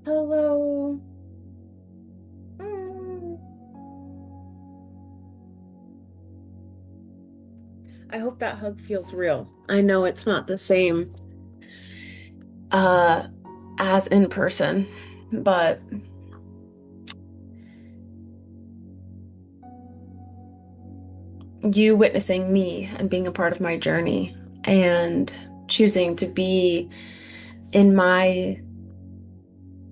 Hello. Mm. I hope that hug feels real. I know it's not the same uh as in person, but you witnessing me and being a part of my journey and choosing to be in my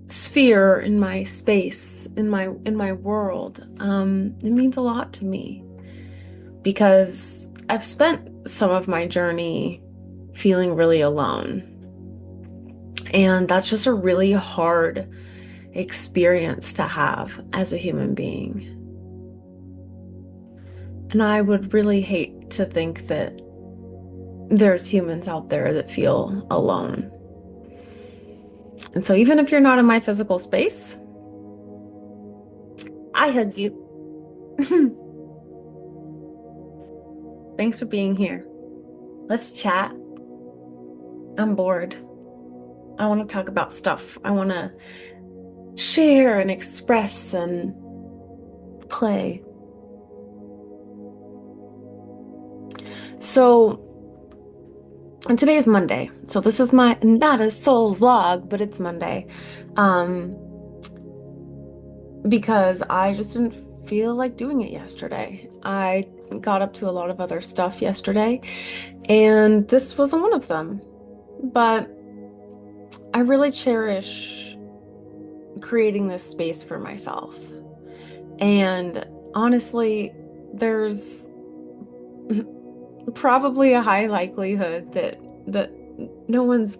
sphere, in my space, in my world, it means a lot to me because I've spent some of my journey feeling really alone. And that's just a really hard experience to have as a human being. And I would really hate to think that there's humans out there that feel alone. And so even if you're not in my physical space, I hug you. Thanks for being here. Let's chat. I'm bored. I want to talk about stuff. I want to share and express and play. So, and today is Monday. So this is my Nata Soul vlog, but it's Monday. Um, because I just didn't feel like doing it yesterday. I got up to a lot of other stuff yesterday, and this wasn't one of them. But I really cherish creating this space for myself. And honestly, there's probably a high likelihood that no one's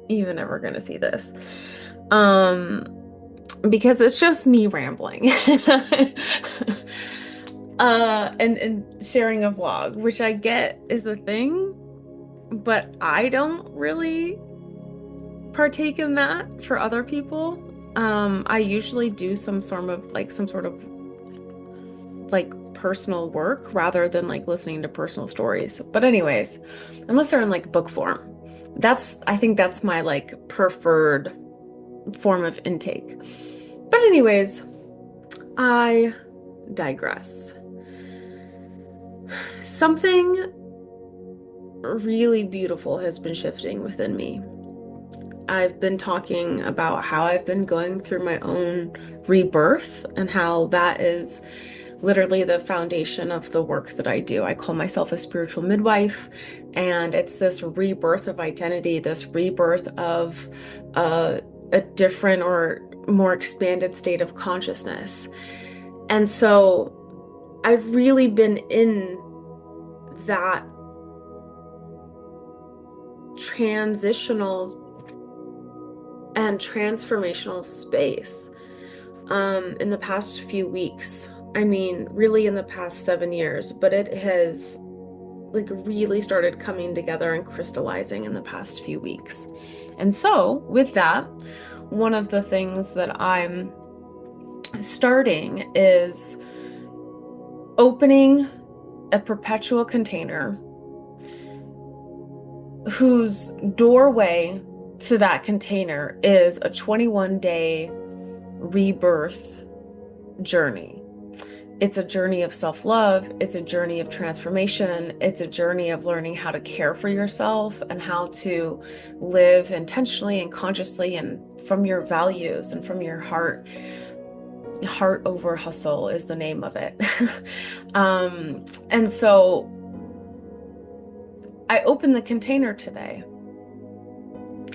even ever going to see this. Um, because it's just me rambling. And sharing a vlog, which I get is a thing, but I don't really partake in that for other people. I usually do some sort of like personal work rather than like listening to personal stories. But anyways, unless they're in like book form, I think that's my like preferred form of intake. But anyways, I digress. Something really beautiful has been shifting within me. I've been talking about how I've been going through my own rebirth and how that is literally the foundation of the work that I do. I call myself a spiritual midwife, and it's this rebirth of identity, this rebirth of a different or more expanded state of consciousness. And so I've really been in that transitional and transformational space in the past few weeks. I mean, really in the past 7 years, but it has like really started coming together and crystallizing in the past few weeks. And so, with that, one of the things that I'm starting is opening a perpetual container whose doorway to that container is a 21-day rebirth journey. It's a journey of self-love. It's a journey of transformation. It's a journey of learning how to care for yourself and how to live intentionally and consciously and from your values and from your heart. Heart over hustle is the name of it. And so I opened the container today,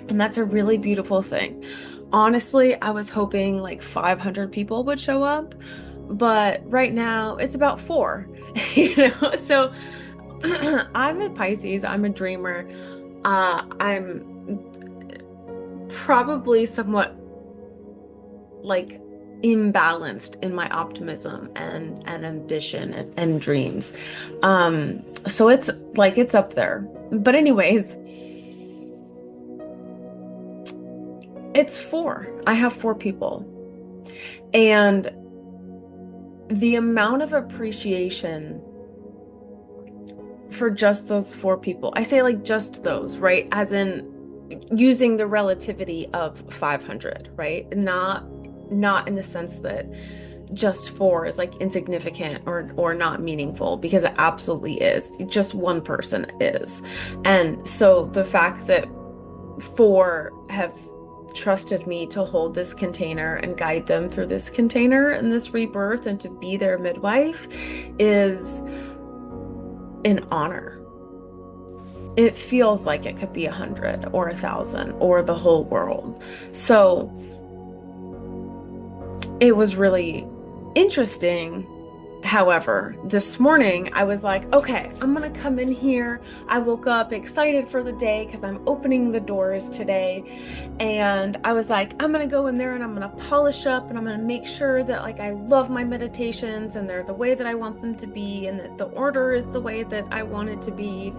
and that's a really beautiful thing. Honestly, I was hoping like 500 people would show up, but right now it's about four, So I'm a Pisces, I'm a dreamer. I'm probably somewhat like imbalanced in my optimism and ambition and dreams. So it's like it's up there. But anyways, it's four. I have four people. And the amount of appreciation for just those four people, I say like just those, right? As in using the relativity of 500, right? Not in the sense that just four is like insignificant or not meaningful, because it absolutely is. Just one person is. And so the fact that four have trusted me to hold this container and guide them through this container and this rebirth and to be their midwife is an honor. It feels like it could be 100 or 1,000 or the whole world. So it was really interesting. However, this morning I was like, okay, I'm gonna come in here. I woke up excited for the day because I'm opening the doors today. And I was like, I'm gonna go in there and I'm gonna polish up and I'm gonna make sure that like I love my meditations and they're the way that I want them to be and that the order is the way that I want it to be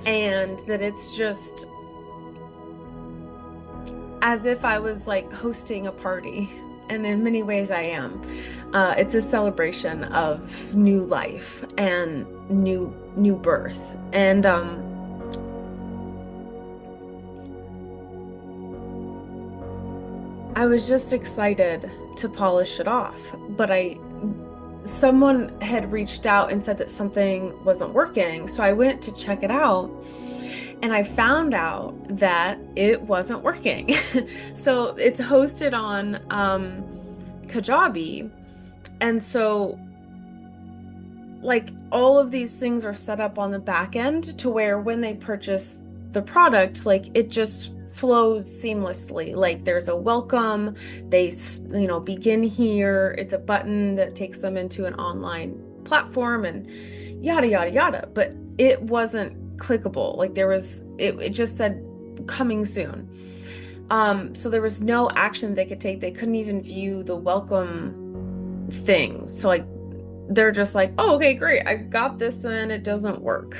and that it's just as if I was like hosting a party. And in many ways I am. It's a celebration of new life and new birth. And I was just excited to polish it off. But someone had reached out and said that something wasn't working. So I went to check it out. And I found out that it wasn't working. So it's hosted on Kajabi. And so like all of these things are set up on the back end to where when they purchase the product, like it just flows seamlessly. Like there's a welcome, they, begin here. It's a button that takes them into an online platform and yada, yada, yada. But it wasn't clickable. Like it just said coming soon. So there was no action they could take. They couldn't even view the welcome thing. So like they're just like, oh, okay, great. I got this and it doesn't work.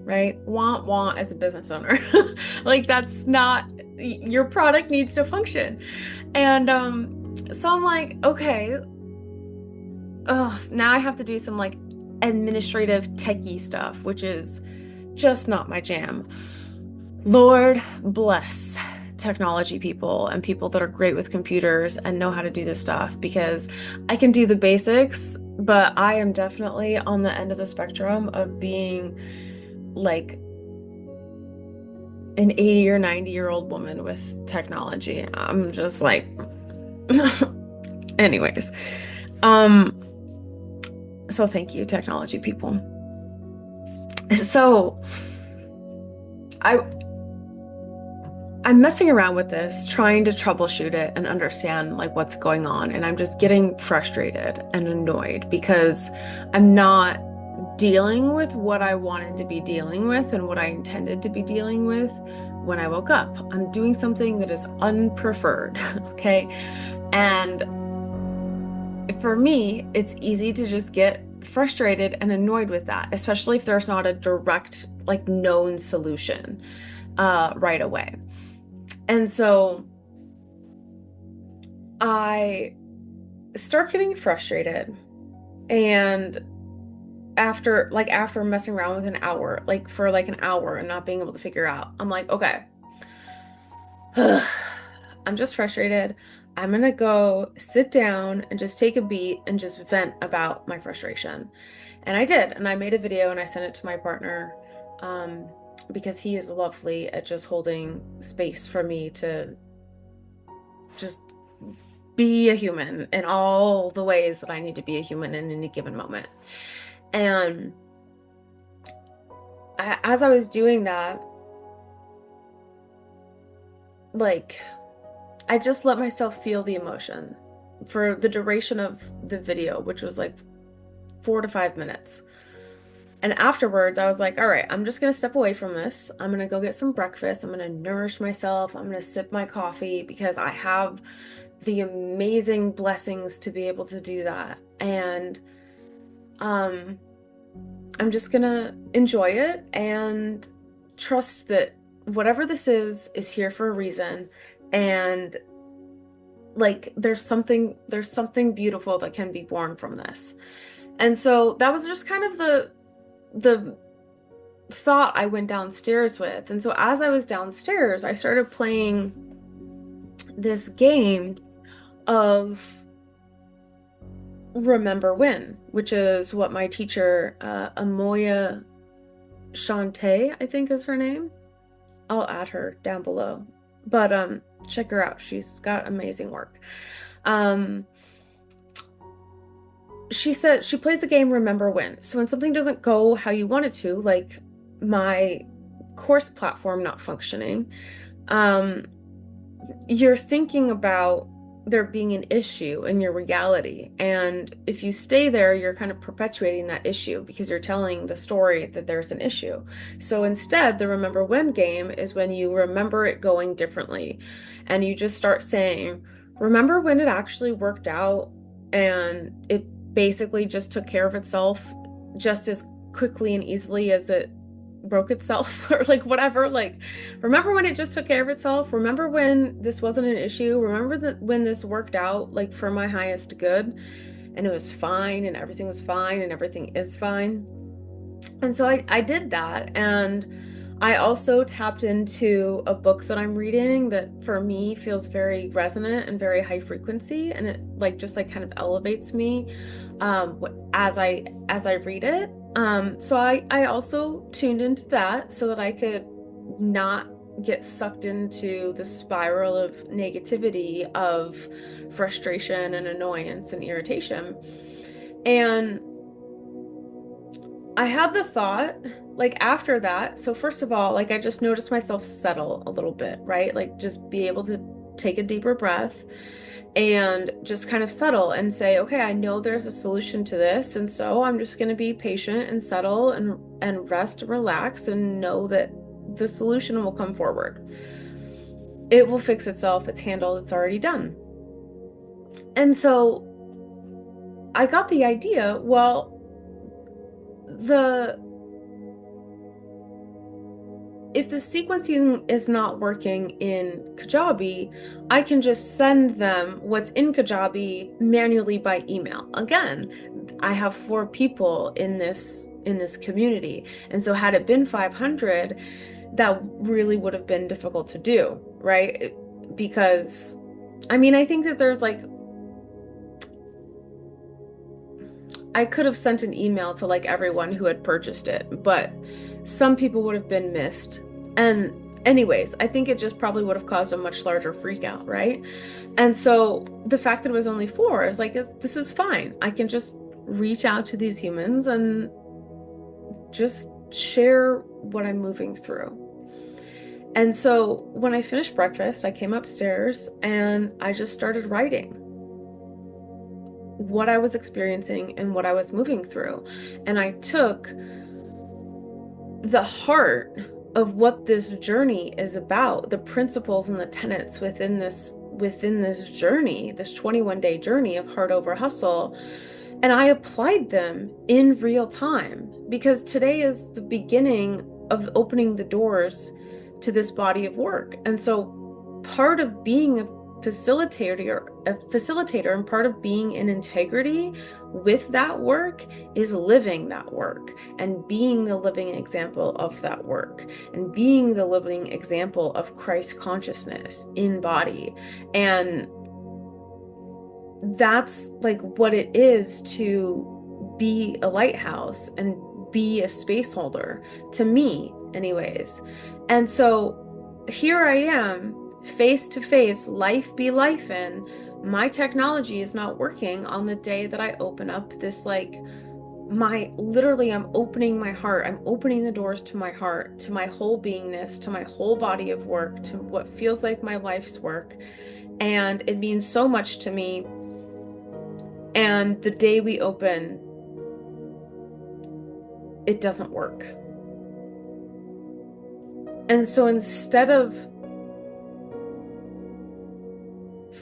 Right? Want as a business owner. Like that's not your product needs to function. And so I'm like, okay, now I have to do some like administrative techie stuff, which is just not my jam. Lord bless technology people and people that are great with computers and know how to do this stuff, because I can do the basics, but I am definitely on the end of the spectrum of being like an 80 or 90-year-old woman with technology. I'm just like, anyways. So thank you, technology people. So I'm messing around with this, trying to troubleshoot it and understand like what's going on. And I'm just getting frustrated and annoyed because I'm not dealing with what I wanted to be dealing with and what I intended to be dealing with when I woke up. I'm doing something that is unpreferred, okay? And for me, it's easy to just get frustrated and annoyed with that, especially if there's not a direct, like known solution right away. And so I start getting frustrated, and after messing around with an hour, like for like an hour and not being able to figure out, I'm like, okay, I'm just frustrated. I'm gonna go sit down and just take a beat and just vent about my frustration. And I did, and I made a video and I sent it to my partner, because he is lovely at just holding space for me to just be a human in all the ways that I need to be a human in any given moment. And as I was doing that, like, I just let myself feel the emotion for the duration of the video, which was like 4 to 5 minutes. And afterwards, I was like, all right, I'm just going to step away from this. I'm going to go get some breakfast. I'm going to nourish myself. I'm going to sip my coffee because I have the amazing blessings to be able to do that. And I'm just going to enjoy it and trust that whatever this is here for a reason. And like there's something beautiful that can be born from this. And so that was just kind of the thought I went downstairs with. And so as I was downstairs, I started playing this game of Remember When, which is what my teacher, Amoya Shante, I think is her name. I'll add her down below. But check her out. She's got amazing work. Um, she said she plays the game Remember When. So when something doesn't go how you want it to, like my course platform not functioning, um, you're thinking about there being an issue in your reality. And if you stay there, you're kind of perpetuating that issue because you're telling the story that there's an issue. So instead, the Remember When game is when you remember it going differently and you just start saying, remember when it actually worked out and it basically just took care of itself just as quickly and easily as it broke itself or like whatever. Like, remember when it just took care of itself? Remember when this wasn't an issue? Remember that when this worked out like for my highest good and it was fine and everything was fine and everything is fine. And so I did that. And I also tapped into a book that I'm reading that for me feels very resonant and very high frequency. And it like just like kind of elevates me as I read it. So I also tuned into that so that I could not get sucked into the spiral of negativity, of frustration and annoyance and irritation. And I had the thought, like after that, so first of all, like I just noticed myself settle a little bit, right? Like just be able to take a deeper breath and just kind of settle and say, okay, I know there's a solution to this, and so I'm just going to be patient and settle and rest and relax and know that the solution will come forward. It will fix itself. It's handled. It's already done. And so I got the idea, well, the if the sequencing is not working in Kajabi, I can just send them what's in Kajabi manually by email. Again, I have 4 people in this community. And so had it been 500, that really would have been difficult to do, right? Because I mean, I think that there's like I could have sent an email to like everyone who had purchased it, but some people would have been missed. And anyways, I think it just probably would have caused a much larger freak out, right? And so the fact that it was only 4, I was like, this is fine. I can just reach out to these humans and just share what I'm moving through. And so when I finished breakfast, I came upstairs and I just started writing what I was experiencing and what I was moving through. And I took the heart of what this journey is about, the principles and the tenets within this journey, this 21-day journey of heart over hustle, and I applied them in real time because today is the beginning of opening the doors to this body of work. And so part of being a facilitator and part of being in integrity with that work is living that work and being the living example of that work and being the living example of Christ consciousness in body. And that's like what it is to be a lighthouse and be a space holder, to me anyways. And so here I am, face to face, life be life in. My technology is not working on the day that I open up this like literally I'm opening my heart. I'm opening the doors to my heart, to my whole beingness, to my whole body of work, to what feels like my life's work. And it means so much to me. And the day we open, it doesn't work. And so instead of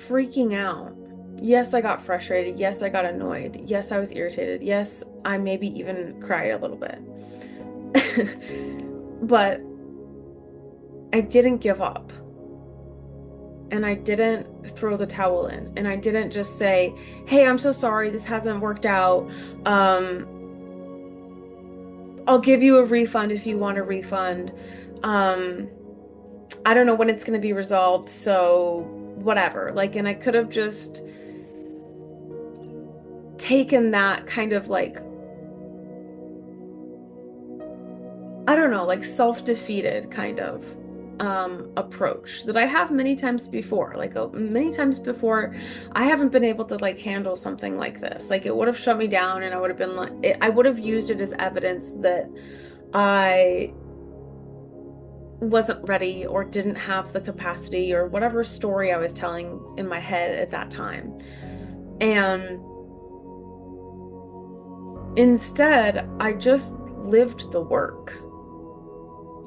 freaking out, yes, I got frustrated. Yes, I got annoyed. Yes, I was irritated. Yes, I maybe even cried a little bit. But I didn't give up. And I didn't throw the towel in. And I didn't just say, hey, I'm so sorry, this hasn't worked out. I'll give you a refund if you want a refund. Um, I don't know when it's going to be resolved, so whatever. Like, and I could have just taken that kind of like, I don't know, like self-defeated kind of approach that I have many times before. Like many times before, I haven't been able to like handle something like this. Like it would have shut me down and I would have been like I would have used it as evidence that I wasn't ready or didn't have the capacity or whatever story I was telling in my head at that time. And instead, I just lived the work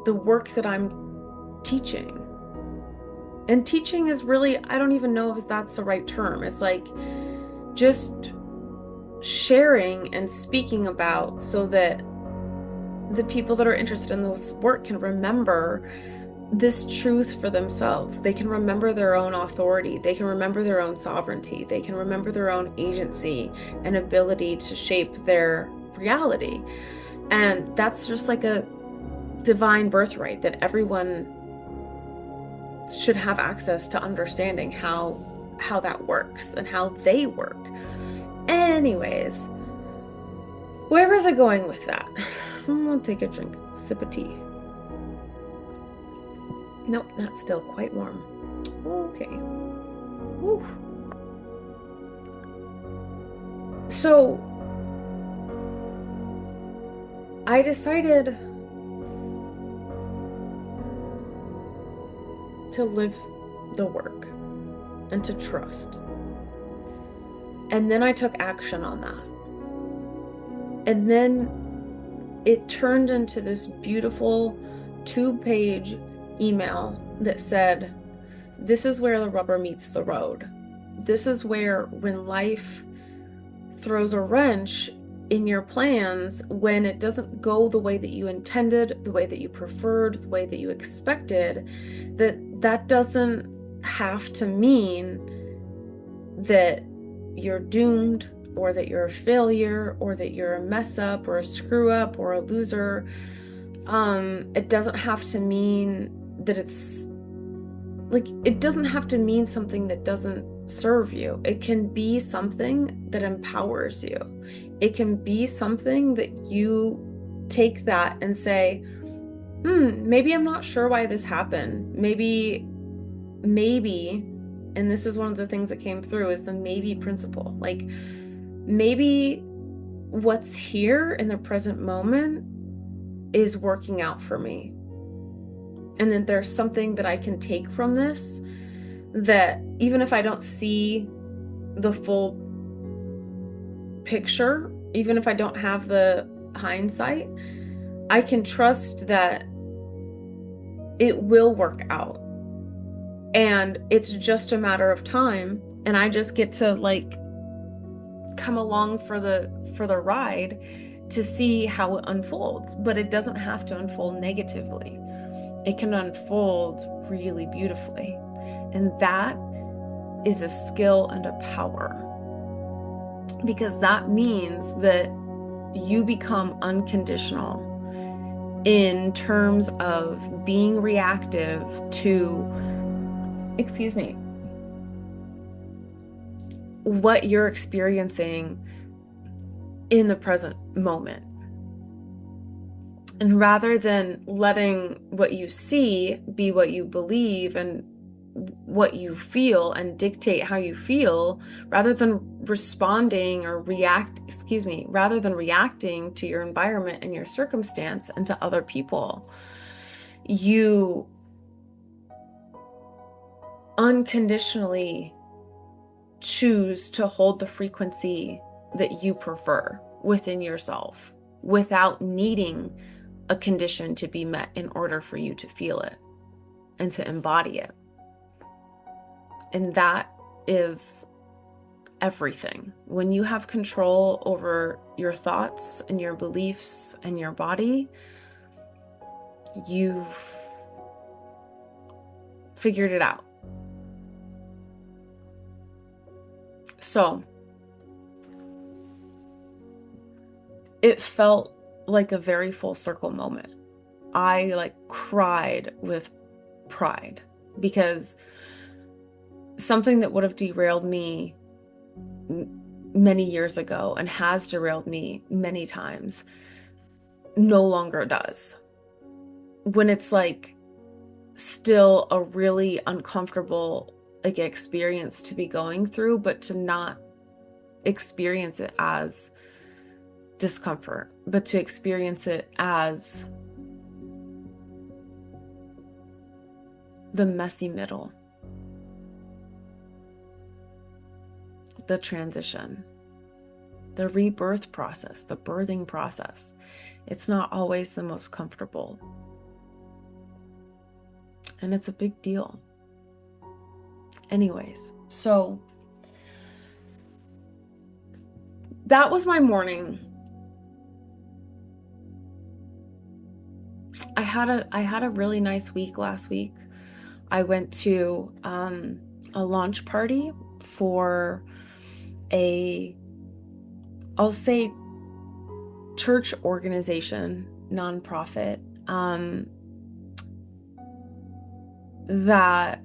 that I'm teaching. And teaching is really, I don't even know if that's the right term. It's like just sharing and speaking about so that the people that are interested in this work can remember this truth for themselves. They can remember their own authority. They can remember their own sovereignty. They can remember their own agency and ability to shape their reality. And that's just like a divine birthright that everyone should have access to understanding how that works and how they work. Anyways, where was I going with that? I'm gonna take a drink, sip of tea. Nope, not still quite warm. Okay. Whew. So I decided to live the work and to trust. And then I took action on that. And then it turned into this beautiful 2-page email that said, this is where the rubber meets the road. This is where when life throws a wrench in your plans, when it doesn't go the way that you intended, the way that you preferred, the way that you expected, that doesn't have to mean that you're doomed or that you're a failure or that you're a mess up or a screw up or a loser. It doesn't have to mean that it's like, it doesn't have to mean something that doesn't serve you. It can be something that empowers you. It can be something that you take that and say, maybe I'm not sure why this happened. Maybe, and this is one of the things that came through is the maybe principle. Like maybe what's here in the present moment is working out for me. And then there's something that I can take from this that even if I don't see the full picture, even if I don't have the hindsight, I can trust that it will work out. And it's just a matter of time. And I just get to like come along for the ride to see how it unfolds. But it doesn't have to unfold negatively. It can unfold really beautifully. And that is a skill and a power. Because that means that you become unconditional in terms of being reactive to, what you're experiencing in the present moment. And rather than letting what you see be what you believe and what you feel and dictate how you feel, rather than reacting to your environment and your circumstance and to other people, you unconditionally choose to hold the frequency that you prefer within yourself without needing a condition to be met in order for you to feel it and to embody it. And that is everything. When you have control over your thoughts and your beliefs and your body, you've figured it out. So it felt like a very full circle moment. I like cried with pride because something that would have derailed me many years ago and has derailed me many times no longer does. When it's like still a really uncomfortable like experience to be going through, but to not experience it as discomfort, but to experience it as the messy middle, the transition, the rebirth process, the birthing process. It's not always the most comfortable. And it's a big deal. Anyways, so that was my morning. I had a really nice week last week. I went to a launch party for I'll say church organization, nonprofit, that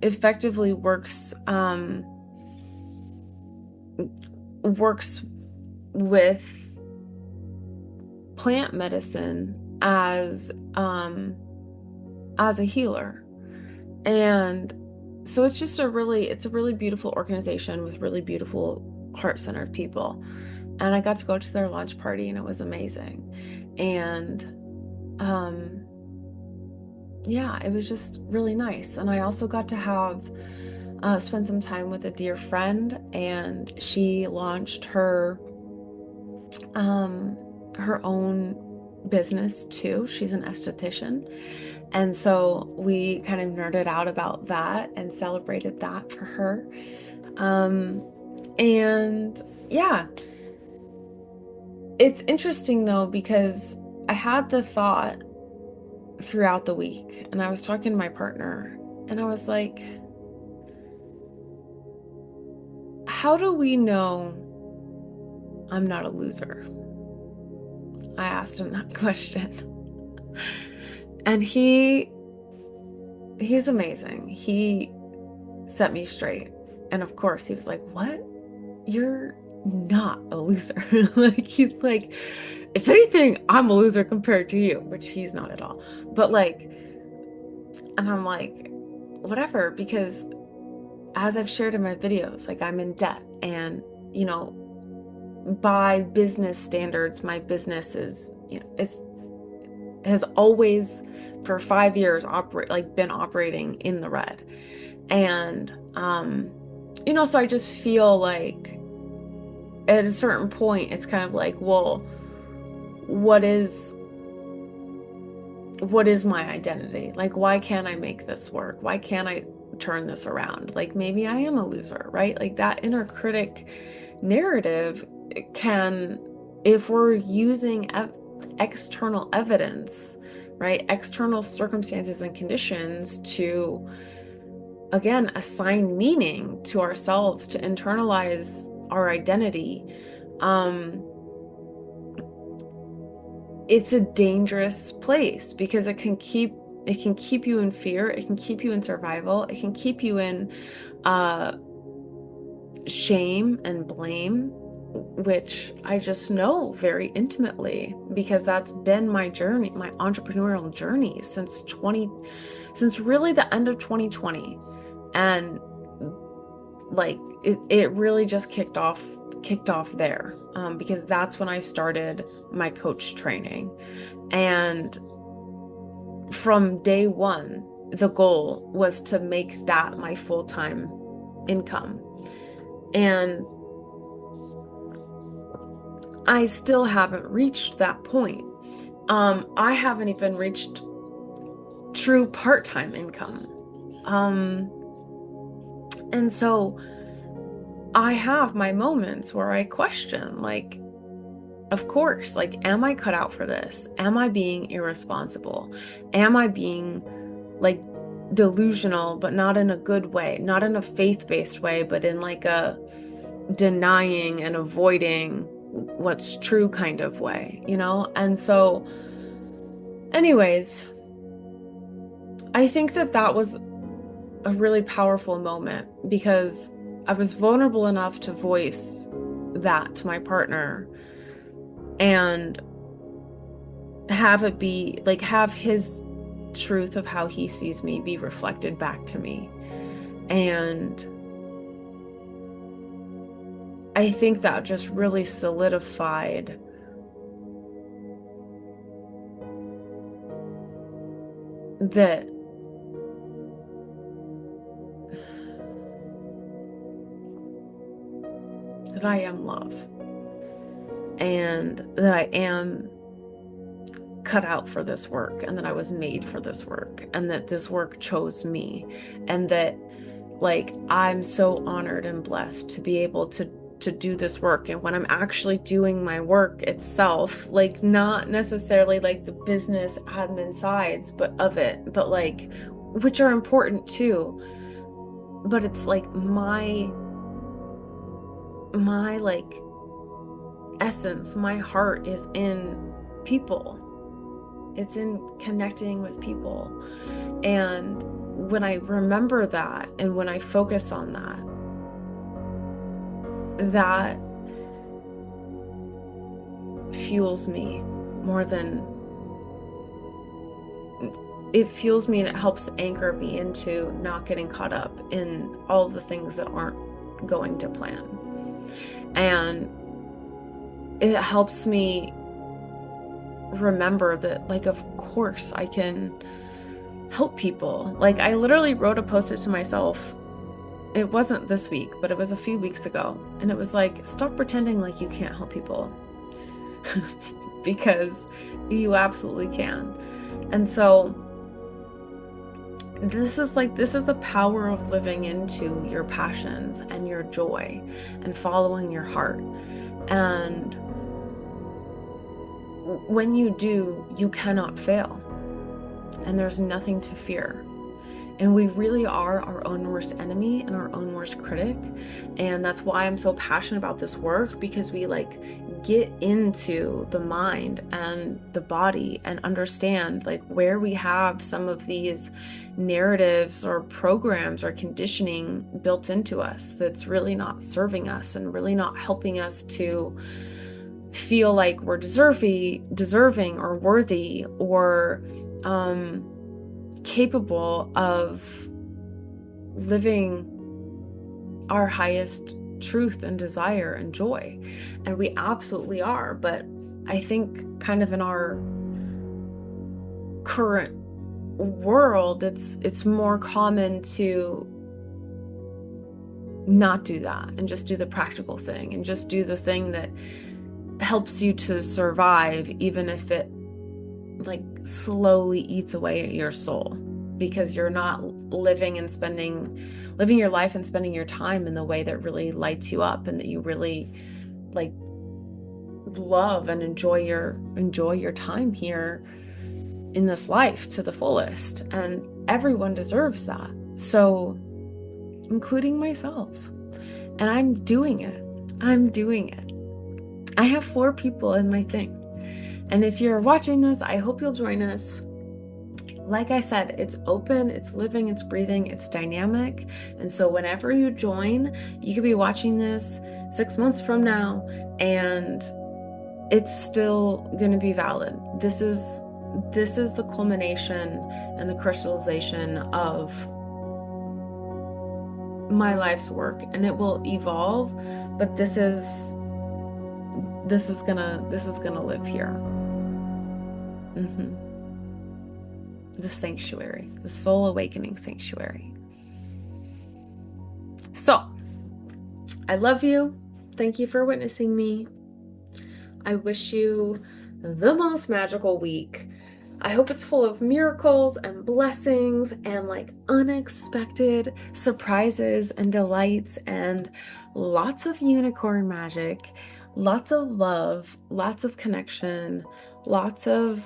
effectively works with plant medicine as a healer. And so it's a really beautiful organization with really beautiful heart-centered people. And I got to go to their launch party and it was amazing. And yeah, it was just really nice. And I also got to have spend some time with a dear friend, and she launched her own business too. She's an esthetician. And so we kind of nerded out about that and celebrated that for her. And yeah, it's interesting though, because I had the thought throughout the week, and I was talking to my partner, and I was like, how do we know I'm not a loser? I asked him that question. And he's amazing. He set me straight. And of course, he was like, "What? You're not a loser." Like, he's like, if anything, I'm a loser compared to you, which he's not at all. But like, and I'm like, whatever, because as I've shared in my videos, like, I'm in debt, and you know, by business standards, my business is, has always for 5 years been operating in the red. And so I just feel like at a certain point it's kind of like, well, what is my identity? Like, why can't I make this work? Why can't I turn this around? Like, maybe I am a loser, right? Like, that inner critic narrative can, if we're using external evidence, right? External circumstances and conditions to, again, assign meaning to ourselves, to internalize our identity. It's a dangerous place because it can keep you in fear, it can keep you in survival, it can keep you in shame and blame, which I just know very intimately because that's been my journey, my entrepreneurial journey since really the end of 2020. And like it really just kicked off there, because that's when I started my coach training. And from day one, the goal was to make that my full-time income. And I still haven't reached that point. I haven't even reached true part-time income. And so I have my moments where I question, like, of course, like, am I cut out for this? Am I being irresponsible? Am I being like delusional, but not in a good way, not in a faith-based way, but in like a denying and avoiding what's true kind of way, you know? And so, anyways, I think that that was a really powerful moment because I was vulnerable enough to voice that to my partner and have it be like, have his truth of how he sees me be reflected back to me. And I think that just really solidified that I am love and that I am cut out for this work and that I was made for this work and that this work chose me and that like I'm so honored and blessed to be able to do this work. And when I'm actually doing my work itself, like not necessarily like the business admin sides but of it, but like which are important too, but it's like my like essence, my heart is in people. It's in connecting with people. And when I remember that and when I focus on that fuels me more than it fuels me, and it helps anchor me into not getting caught up in all the things that aren't going to plan. And it helps me remember that, like, of course I can help people. Like, I literally wrote a post-it to myself. It wasn't this week, but it was a few weeks ago. And it was like, stop pretending like you can't help people. Because you absolutely can. And so this is the power of living into your passions and your joy and following your heart. And when you do, you cannot fail. And there's nothing to fear. And we really are our own worst enemy and our own worst critic. And that's why I'm so passionate about this work, because we like get into the mind and the body and understand like where we have some of these narratives or programs or conditioning built into us that's really not serving us and really not helping us to feel like we're deserving or worthy or capable of living our highest truth and desire and joy. And we absolutely are. But I think kind of in our current world, it's more common to not do that and just do the practical thing and just do the thing that helps you to survive, even if it like slowly eats away at your soul, because you're not living your life and spending your time in the way that really lights you up and that you really like love and enjoy your time here in this life to the fullest. And everyone deserves that, so including myself. And I'm doing it. I have 4 people in my thing. And if you're watching this, I hope you'll join us. Like I said, it's open, it's living, it's breathing, it's dynamic. And so whenever you join, you could be watching this 6 months from now, and it's still going to be valid. This is the culmination and the crystallization of my life's work, and it will evolve, but this is gonna live here. The sanctuary, the soul awakening sanctuary. So I love you. Thank you for witnessing me. I wish you the most magical week. I hope it's full of miracles and blessings and like unexpected surprises and delights and lots of unicorn magic, lots of love, lots of connection, lots of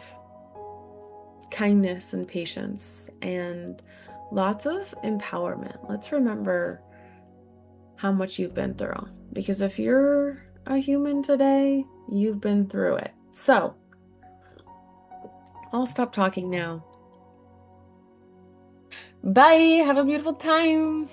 kindness and patience, and lots of empowerment. Let's remember how much you've been through, because if you're a human today, you've been through it. So, I'll stop talking now. Bye. Have a beautiful time.